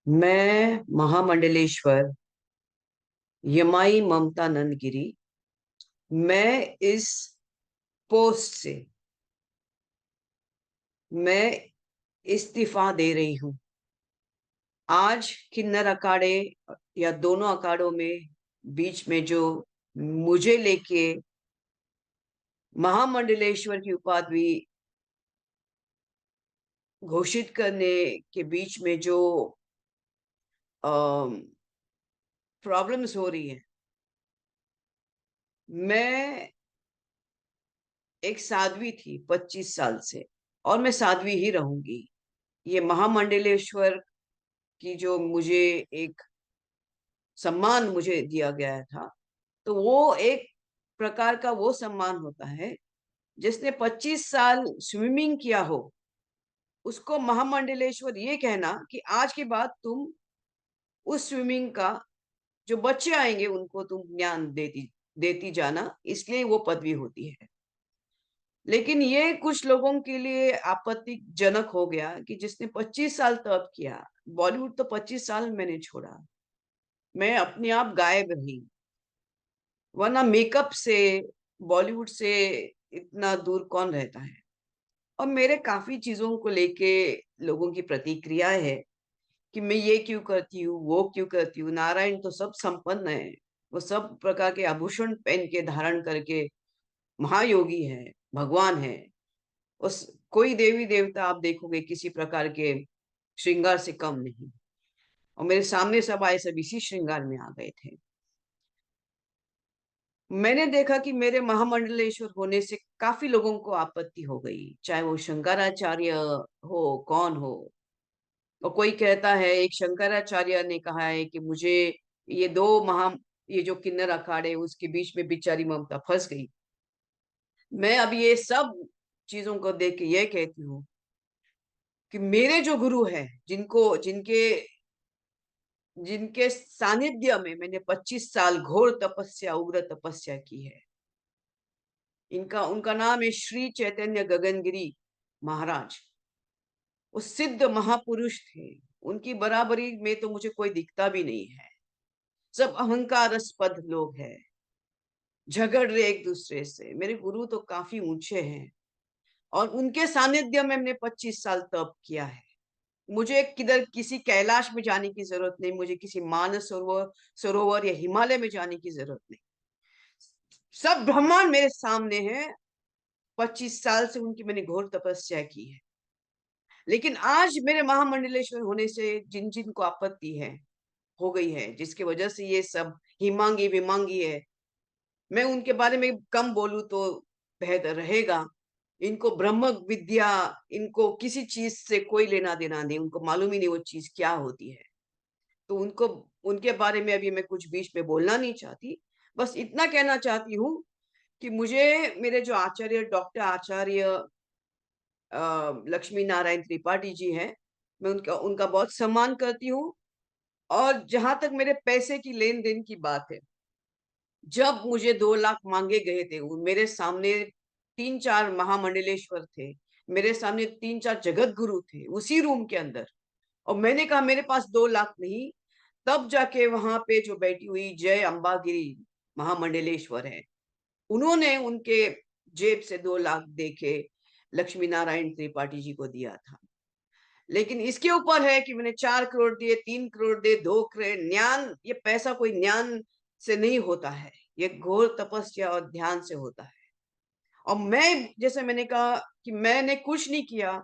मैं महामंडलेश्वर यमाई ममतानंद गिरी। मैं इस पोस्ट से मैं इस्तीफा दे रही हूं। आज किन्नर अखाड़े या दोनों अखाड़ों में बीच में जो मुझे लेके महामंडलेश्वर की उपाधि घोषित करने के बीच में जो प्रॉब्लम्स हो रही है। मैं एक साध्वी थी 25 साल से, और मैं साध्वी ही रहूंगी। ये महामंडलेश्वर की जो मुझे एक सम्मान मुझे दिया गया था, तो वो एक प्रकार का वो सम्मान होता है। जिसने 25 साल स्विमिंग किया हो, उसको महामंडलेश्वर ये कहना कि आज के बाद तुम उस स्विमिंग का जो बच्चे आएंगे उनको तुम ज्ञान देती देती जाना, इसलिए वो पदवी होती है। लेकिन ये कुछ लोगों के लिए आपत्तिजनक हो गया कि जिसने 25 साल तप किया। बॉलीवुड तो 25 साल मैंने छोड़ा, मैं अपने आप गायब रही, वरना मेकअप से बॉलीवुड से इतना दूर कौन रहता है। और मेरे काफी चीजों को लेके लोगों की प्रतिक्रिया है कि मैं ये क्यों करती हूँ, वो क्यों करती हूँ। नारायण तो सब संपन्न है, वो सब प्रकार के आभूषण पहन के धारण करके महायोगी है, भगवान है। उस कोई देवी देवता आप देखोगे किसी प्रकार के श्रृंगार से कम नहीं। और मेरे सामने सब आए, सब इसी श्रृंगार में आ गए थे। मैंने देखा कि मेरे महामंडलेश्वर होने से काफी लोगों को आपत्ति हो गई, चाहे वो शंकराचार्य हो, कौन हो। और कोई कहता है, एक शंकराचार्य ने कहा है कि मुझे ये दो महा ये जो किन्नर अखाड़े उसके बीच में बेचारी ममता फंस गई। मैं अब ये सब चीजों को देख के ये कहती हूँ कि मेरे जो गुरु हैं, जिनको जिनके जिनके सानिध्य में मैंने 25 साल घोर तपस्या, उग्र तपस्या की है, इनका उनका नाम है श्री चैतन्य गगनगिरी महाराज। वो सिद्ध महापुरुष थे। उनकी बराबरी में तो मुझे कोई दिखता भी नहीं है। सब अहंकारस्पद लोग हैं, झगड़ रहे एक दूसरे से। मेरे गुरु तो काफी ऊंचे हैं, और उनके सानिध्य में मैंने 25 साल तप किया है। मुझे किधर किसी कैलाश में जाने की जरूरत नहीं, मुझे किसी मानस सरोवर या हिमालय में जाने की जरूरत नहीं। सब ब्रह्मांड मेरे सामने है। 25 साल से उनकी मैंने घोर तपस्या की है। लेकिन आज मेरे महामंडलेश्वर होने से जिन जिन को आपत्ति है, हो गई है, जिसकी वजह से ये सब हिमांगी विमांगी है, मैं उनके बारे में कम बोलूं तो बेहतर रहेगा। इनको ब्रह्म विद्या, इनको किसी चीज से कोई लेना देना नहीं, उनको मालूम ही नहीं वो चीज क्या होती है। तो उनको उनके बारे में अभी मैं कुछ बीच में बोलना नहीं चाहती। बस इतना कहना चाहती हूँ कि मुझे मेरे जो आचार्य, डॉक्टर आचार्य लक्ष्मी नारायण त्रिपाठी जी हैं, मैं उनका उनका बहुत सम्मान करती हूँ। और जहां तक मेरे पैसे की लेन देन की बात है, जब मुझे 2 लाख मांगे गए थे, मेरे सामने 3-4 महामंडलेश्वर थे, मेरे सामने 3-4 जगत गुरु थे उसी रूम के अंदर। और मैंने कहा मेरे पास 2 लाख नहीं। तब जाके वहां पे जो बैठी हुई जय अंबागिरी महामंडलेश्वर है, उन्होंने उनके जेब से 2 लाख देके लक्ष्मी नारायण त्रिपाठी जी को दिया था। लेकिन इसके ऊपर है कि मैंने 4 करोड़ दिए, 3 करोड़ दिए, 2 करोड़। ज्ञान, ये पैसा कोई ज्ञान से नहीं होता है, ये घोर तपस्या और ध्यान से होता है। और मैं, जैसे मैंने कहा कि मैंने कुछ नहीं किया,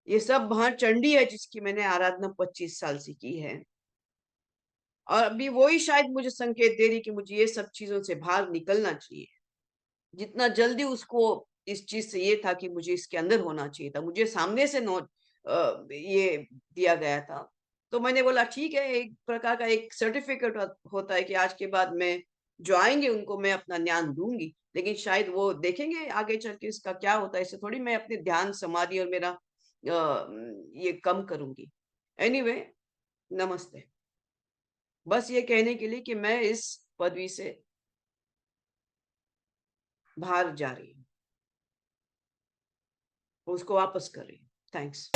ये सब वहां चंडी है जिसकी मैंने आराधना 25 साल से की है। और अभी वही शायद मुझे संकेत दे रही कि मुझे ये सब चीजों से बाहर निकलना चाहिए। जितना जल्दी उसको इस चीज से ये था कि मुझे इसके अंदर होना चाहिए था, मुझे सामने से नोट ये दिया गया था। तो मैंने बोला ठीक है, एक प्रकार का एक सर्टिफिकेट होता है कि आज के बाद मैं जो आएंगे उनको मैं अपना ज्ञान दूंगी। लेकिन शायद वो देखेंगे आगे चल के इसका क्या होता है। इससे थोड़ी मैं अपने ध्यान समाधि और मेरा ये कम करूंगी। एनीवे, नमस्ते। बस ये कहने के लिए कि मैं इस पदवी से बाहर जा रही हूँ, उसको वापस कर रही हूँ। थैंक्स।